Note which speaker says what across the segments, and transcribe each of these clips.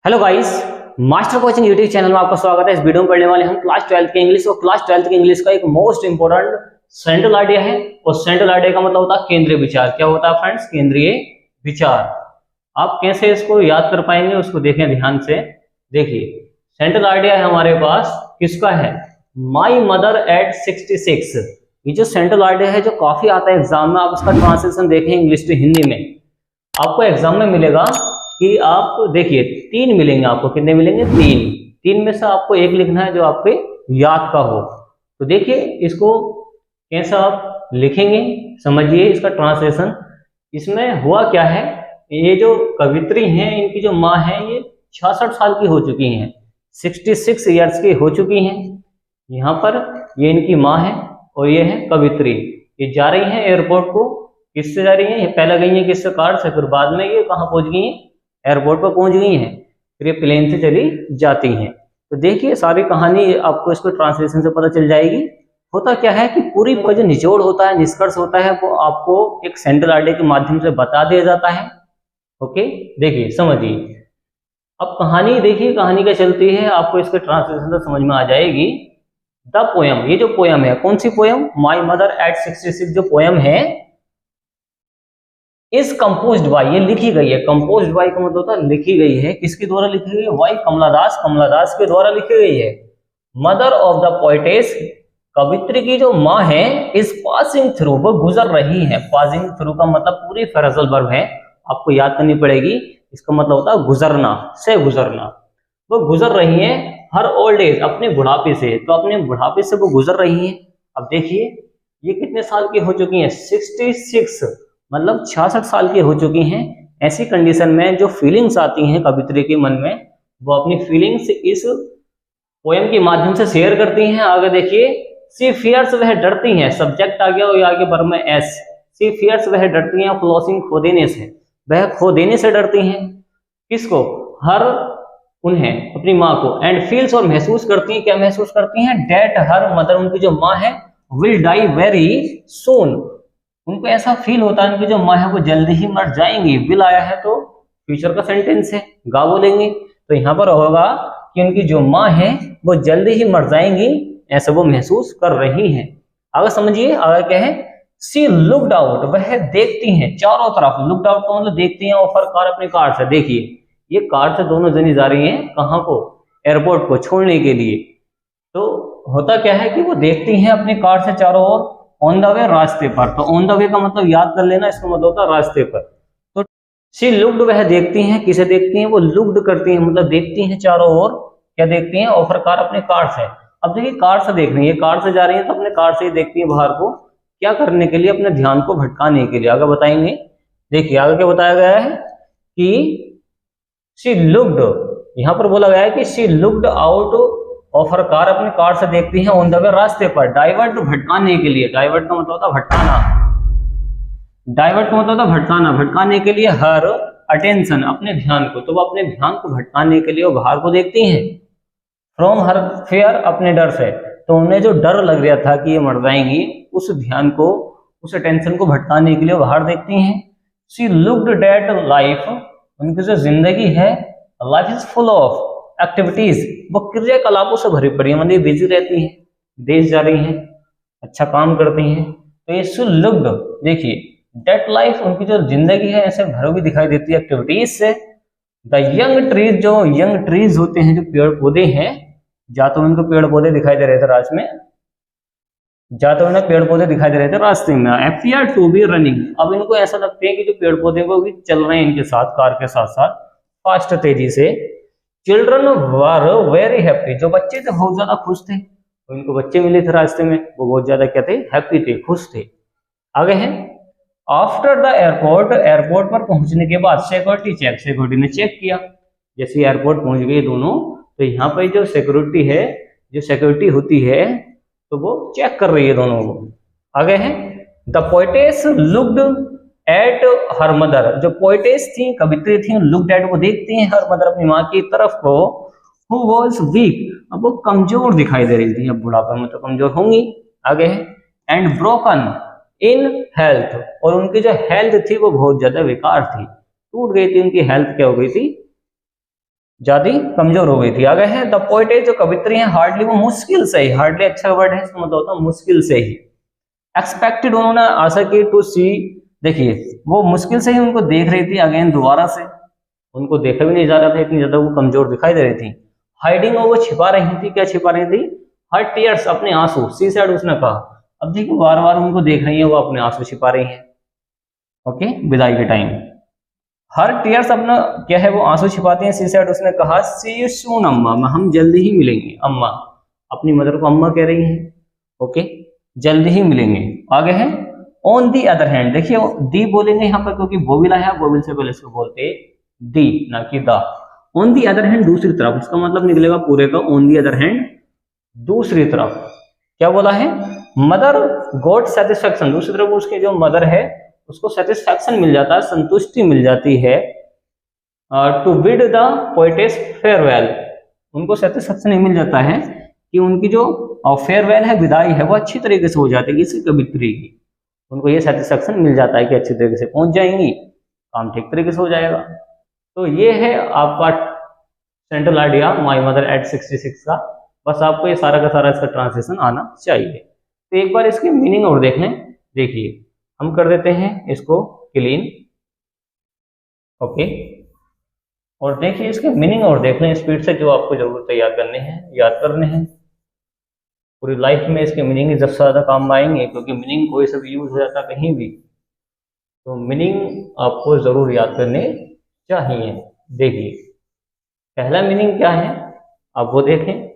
Speaker 1: Hello guys, master coaching YouTube channel में आपका स्वागत है। इस वीडियो में पढ़ने वाले हम क्लास 12 के इंग्लिश और क्लास 12 के इंग्लिश का एक मोस्ट इंपोर्टेंट सेंट्रल आइडिया है। और सेंट्रल आइडिया का मतलब होता है केंद्रीय विचार। क्या होता है फ्रेंड्स? केंद्रीय विचार। आप कैसे इसको याद कर पाएंगे उसको देखें ध्यान से। देखिए, सेंट्रल आइडिया है हमारे पास, किसका है? My mother eight 66। ये जो सेंट्रल आइडिया है जो काफी आता है एग्जाम में, आप इसका ट्रांसलेशन देखें इंग्लिश टू हिंदी में, आपको एग्जाम में मिलेगा कि आप देखिए 3 मिलेंगे आपको। कितने मिलेंगे? 3 में से आपको एक लिखना है जो आपके याद का हो। तो देखिए इसको कैसा आप लिखेंगे, समझिए इसका ट्रांसलेशन। इसमें हुआ क्या है, ये जो कवित्री हैं इनकी जो माँ है ये 66 साल की हो चुकी हैं, 66 ईयर्स की हो चुकी हैं। यहाँ पर ये इनकी माँ है और ये है कवित्री। ये जा रही हैं एयरपोर्ट को। किससे जा रही हैं? ये पहले गई हैं किससे? कार से। फिर बाद में ये कहाँ पहुंच गई हैं? एयरपोर्ट पर पहुंच गई हैं। फिर ये प्लेन से चली जाती हैं। तो देखिए सारी कहानी आपको इसको ट्रांसलेशन से पता चल जाएगी। होता क्या है कि पूरी का जो निचोड़ होता है, निष्कर्ष होता है, वो आपको एक सेंट्रल आइडिया के माध्यम से बता दिया जाता है। ओके, देखिए समझिए। अब कहानी देखिए, कहानी क्या चलती है, आपको इसके ट्रांसलेशन से समझ में आ जाएगी। द पोयम, ये जो पोयम है, कौन सी पोयम? माई मदर एट 66 जो पोयम है, इज कंपोज्ड बाय, ये लिखी गई है। कंपोज्ड बाय का मतलब होता है लिखी गई है। किसके द्वारा लिखी गई है? वाई कमलादास, कमलादास के द्वारा लिखी गई है। मदर ऑफ द पोएटेस, कवित्री की जो माँ है, इज पासिंग थ्रू, वो गुजर रही है। पासिंग थ्रू का मतलब पूरी फ्रेजल वर्ब है, आपको याद करनी पड़ेगी। इसका मतलब होता है गुजरना, से गुजरना। वो गुजर रही है हर ओल्ड एज, अपने बुढ़ापे से। तो अपने बुढ़ापे से वो गुजर रही है। अब देखिए ये कितने साल की हो चुकी हैं? 66, मतलब 66 साल की हो चुकी हैं। ऐसी कंडीशन में जो फीलिंग्स आती हैं कवित्री के मन में, वो अपनी फीलिंग्स इस पोयम के माध्यम से शेयर करती हैं। आगे देखिए, सी फियर्स, वह डरती हैं। सब्जेक्ट आ गया और आगे वर्ब में एस। सी फियर्स, वह डरती हैं। फ्लॉसिंग, खो देने से, वह खो देने से डरती हैं। किसको? हर, उन्हें, अपनी माँ को। एंड फील्स, और महसूस करती हैं। क्या महसूस करती हैं? डेट हर मदर, उनकी जो माँ है, विल डाई वेरी सून, उनको ऐसा फील होता है उनकी जो माँ है वो जल्दी ही मर जाएंगी। विल आया है तो फ्यूचर का सेंटेंस है, गा बोलेंगे। तो यहाँ पर होगा कि उनकी जो माँ है वो जल्दी ही मर जाएंगी, ऐसा वो महसूस कर रही हैं। आगे समझिए, आगे क्या है? सी लुक्ड आउट, वह देखती हैं चारों तरफ। लुक्ड आउट का मतलब देखती हैं। ऑफर कार, अपनी कार से। देखिए ये कार से दोनों जनी जा रही हैं कहाँ को? एयरपोर्ट को छोड़ने के लिए। तो होता क्या है कि वो देखती हैं अपनी कार से चारों ओर, ऑन द वे, रास्ते पर। तो ऑन द वे का मतलब याद कर लेना, इसका मतलब होता है रास्ते पर। तो शी लुक्ड, वह देखती हैं। किसे देखती हैं? वो लुक्ड करती हैं, मतलब देखती हैं चारों ओर। क्या देखती हैं? ऑफर कार, अपने कार से। अब देखिए कार से देख रही है, कार से जा रही है तो अपने कार से ही देखती है बाहर को। क्या करने के लिए? अपने ध्यान को भटकाने के लिए। आगे बताएंगे, देखिए आगे क्या बताया गया है कि शी लुक्ड, यहाँ पर बोला गया है कि she looked out of her car, अपनी कार से देखती हैं, ऑन द वे, रास्ते पर। डाइवर्ट, भटकाने के लिए। डाइवर्ट का मतलब होता है भटकाना। डाइवर्ट का मतलब होता है भटकाना, भटकाने के लिए। हर अटेंशन, अपने ध्यान को। तो वो अपने ध्यान को भटकाने के लिए वो बाहर को देखती हैं। फ्रॉम हर फेयर, अपने डर से। तो उन्हें जो डर लग रहा था कि ये मर जाएंगी, उस ध्यान को, उस अटेंशन को भटकाने के लिए वो बाहर देखती हैं। शी लुक्ड डेट लाइफ, उनकी जो जिंदगी है, life is full of activities, वो क्रियाकलापों से भरी पड़ी है, मतलब बिजी रहती हैं, देश जा रही हैं, अच्छा काम करती हैं। तो ये सो लुक्ड, देखिए डेट लाइफ, उनकी जो जिंदगी है ऐसे भरी हुई दिखाई देती है एक्टिविटीज से। द यंग ट्रीज, जो यंग ट्रीज होते हैं, जो पेड़ पौधे हैं, या तो उनको पेड़ पौधे दिखाई दे रहे थे रास्ते में, या तो उन्हें पेड़ पौधे दिखाई दे रहे थे रास्ते में। अपियर टू बी रनिंग, अब इनको ऐसा लगता है कि जो पेड़ पौधे वो भी चल रहे हैं इनके साथ, कार के साथ साथ, फास्ट, तेजी से। चिल्ड्रन वर वेरी हैप्पी, जो बच्चे थे बहुत ज्यादा खुश थे। तो इनको बच्चे मिले थे रास्ते में, वो बहुत ज्यादा क्या थे? हैप्पी थे, खुश थे। आगे है, आफ्टर द एयरपोर्ट, एयरपोर्ट पर पहुंचने के बाद सिक्योरिटी चेक, सिक्योरिटी ने चेक किया। जैसे एयरपोर्ट पहुंच गए दोनों, तो यहाँ पर जो सिक्योरिटी है, जो सिक्योरिटी होती है, तो वो चेक कर रही है दोनों को। आगे है, the poetess looked at her mother, जो पोएटेस थी, कवित्री थी, लुक्ड एट, वो देखती हैं हर मदर, अपनी माँ की तरफ को, हु वाज वीक, अब वो कमजोर दिखाई दे रही थी। अब बुढ़ापे में तो कमजोर होंगी। आगे है, एंड ब्रोकन इन हेल्थ, और उनकी जो हेल्थ थी वो बहुत ज्यादा बेकार थी, टूट गई थी उनकी हेल्थ। क्या हो गई थी? ज्यादा कमजोर हो गई थी। आगे है द पोएटेस, जो कवित्री हैं, हार्डली, वो मुश्किल से ही, हार्डली अच्छा वर्ड है, इसका मतलब होता है मुश्किल से ही। एक्सपेक्टेड, उन्होंने आशा की, टू सी, देखिए वो मुश्किल से ही उनको देख रही थी, अगेन दोबारा से, उनको देखा भी नहीं जा रहा था, इतनी ज्यादा वो कमजोर दिखाई दे रही थी। हाइडिंग, वो छिपा रही थी, क्या छिपा रही थी? हर टीयर्स, अपने आंसू, सी सैड उसने कहा। अब देखिए बार बार उनको देख रही है, वो अपने आंसू छिपा रही है। ओके, विदाई के टाइम हर टीयर्स अपना क्या है, वो आंसू छिपाती हैं। सी सैड, उसने कहा, सी यू सून अम्मा, हम जल्दी ही मिलेंगे। अम्मा अपनी मदर को अम्मा कह रही हैं। ओके, जल्दी ही मिलेंगे। आगे है ऑन दी अदर हैंड, देखिए दी बोलेंगे यहाँ पर क्योंकि बोविल है, बोविल से पहले इसको बोलते दी, ना कि the. On the other hand, दूसरी तरफ, इसका मतलब निकलेगा पूरे का ऑन दी अदर हैंड, दूसरी तरफ। क्या बोला है? मदर गॉट सेटिस्फेक्शन, दूसरी तरफ उसके जो मदर है उसको सेटिस्फेक्शन मिल जाता है, संतुष्टि मिल जाती है। To bid the poetess farewell, उनको सेटिस्फेक्शन मिल जाता है कि उनकी जो फेयरवेल है, विदाई है, वो अच्छी तरीके से हो जाती है किसी कवित्री की। उनको ये सेटिस्फेक्शन मिल जाता है कि अच्छी तरीके से पहुंच जाएंगी, काम ठीक तरीके से हो जाएगा। तो ये है आपका central idea my mother eight 66 का। बस आपको ये सारा का सारा इसका ट्रांसलेशन आना चाहिए। तो एक बार इसकी मीनिंग और देख लें। देखिए हम कर देते हैं इसको क्लीन। ओके, और देखिए इसके मीनिंग और देख लें स्पीड से, जो आपको जरूर तैयार करने हैं, याद करने हैं। पूरी लाइफ में इसके मीनिंग सबसे ज़्यादा काम आएंगे, क्योंकि मीनिंग कोई सा भी यूज हो जाता है कहीं भी, तो मीनिंग आपको जरूर याद करने चाहिए। देखिए पहला मीनिंग क्या है आप वो देखें,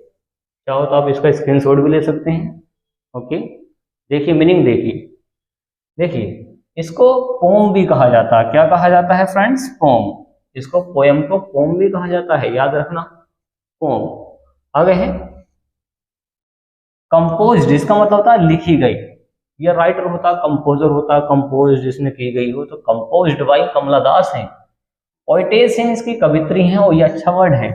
Speaker 1: चाहो तो आप इसका स्क्रीनशॉट भी ले सकते हैं। ओके, देखिए मीनिंग देखिए। देखिए इसको पोम भी कहा जाता है। क्या कहा जाता है फ्रेंड्स? पोम। इसको पोयम को पोम भी कहा जाता है, याद रखना, पोम। आगे है कंपोज्ड, इसका मतलब होता है लिखी गई। ये राइटर होता है, कंपोजर होता है, कंपोज जिसने की गई हो, तो कंपोज्ड बाई कमला दास है। पोएटेस है, इसकी कवित्री है, और ये अच्छा वर्ड है।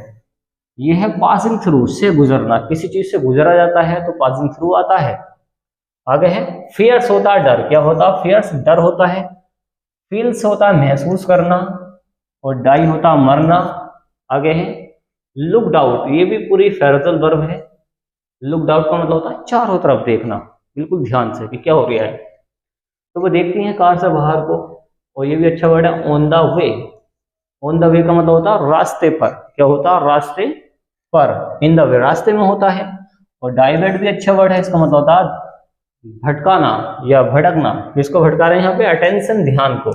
Speaker 1: ये है पासिंग थ्रू, से गुजरना, किसी चीज से गुजरा जाता है तो पासिंग थ्रू आता है। आगे है फियर्स होता है डर। क्या होता है? फियर्स डर होता है। फील्स होता है महसूस करना, और डाई होता है मरना। आगे है लुक डाउट, ये भी पूरी फ्रेजल वर्ब है। लुक डाउट का मतलब होता है चारों तरफ देखना, बिल्कुल ध्यान से कि क्या हो रहा है। तो वो देखती हैं कार से बाहर को, और ये भी अच्छा वर्ड है on the way. On the way का मतलब होता है रास्ते पर। क्या होता है? रास्ते पर, इन द वे, रास्ते में होता है। और डाइवर्ट भी अच्छा वर्ड है, इसका मतलब होता है भटकाना या भटकना। किसको भटका रहे हैं यहाँ पे? अटेंशन, ध्यान को।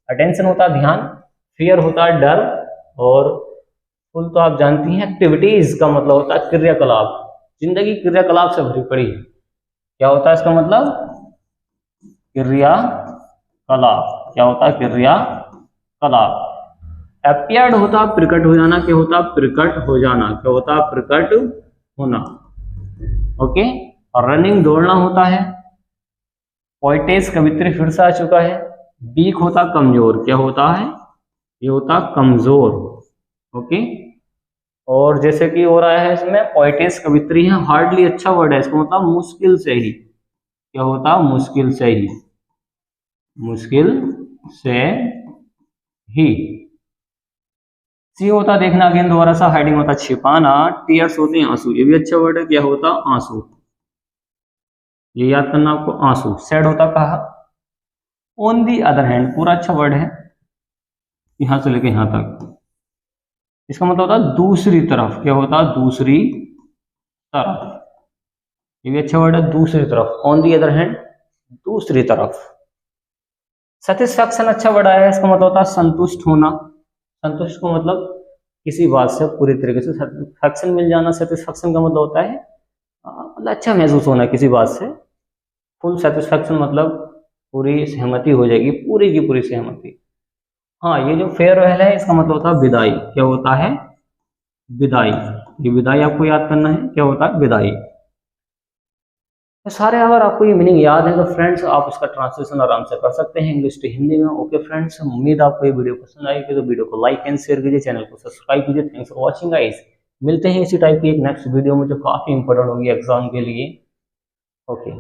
Speaker 1: अटेंशन होता है ध्यान, फियर होता है डर, और फुल तो आप जानती हैं एक्टिविटीज का मतलब होता है क्रियाकलाप। जिंदगी क्रियाकलाप से भरी पड़ी है। क्या होता है इसका मतलब? क्रियाकलाप। क्या होता है? क्रियाकलाप। अपीयर्ड होता है प्रकट हो जाना। क्या होता है? प्रकट हो जाना। क्या होता है? प्रकट होना। ओके, और रनिंग दौड़ना होता है। पोएटेस कवित्री फिर से आ चुका है। वीक होता कमजोर। क्या होता है? ये होता कमजोर। ओके, और जैसे कि हो रहा है इसमें पोएटेस कवित्री है, हार्डली अच्छा वर्ड है, इसको मतलब मुश्किल से ही। क्या होता? मुश्किल से ही, मुश्किल से ही। सी होता देखना, अगेन दोबारा सा। हाइडिंग होता छिपाना। टीयर्स होते हैं आंसू, ये भी अच्छा वर्ड है। क्या होता? आंसू, ये याद करना आपको, आंसू। सैड होता कहा। ऑन दी अदर हैंड पूरा अच्छा वर्ड है, यहां से लेके यहां तक। इसका मतलब होता है दूसरी तरफ। क्या होता? दूसरी तरफ, ये भी अच्छा वर्ड है, दूसरी तरफ। ऑन दी अदर हैंड, दूसरी तरफ। सेटिस्फैक्शन अच्छा वर्ड आया है, इसका मतलब होता है संतुष्ट होना। संतुष्ट को मतलब किसी बात से पूरी तरीके से सेटिस्फैक्शन मिल जाना। सेटिस्फैक्शन का मतलब होता है मतलब अच्छा महसूस होना किसी बात से। फुल सेटिस्फैक्शन मतलब पूरी सहमति हो जाएगी, पूरी की पूरी सहमति। हाँ, ये जो फेयरवेल है इसका मतलब होता है विदाई। क्या होता है? विदाई। ये विदाई आपको याद करना है। क्या होता है? विदाई। तो सारे अगर आपको ये मीनिंग याद है तो फ्रेंड्स आप इसका ट्रांसलेशन आराम से कर सकते हैं इंग्लिश टू हिंदी में। ओके फ्रेंड्स, उम्मीद आपको ये वीडियो पसंद आएगी, तो वीडियो को लाइक एंड शेयर कीजिए, चैनल को सब्सक्राइब कीजिए। Thanks for watching guys. मिलते हैं इसी टाइप की एक नेक्स्ट वीडियो में जो काफी इंपॉर्टेंट होगी एग्जाम के लिए। ओके।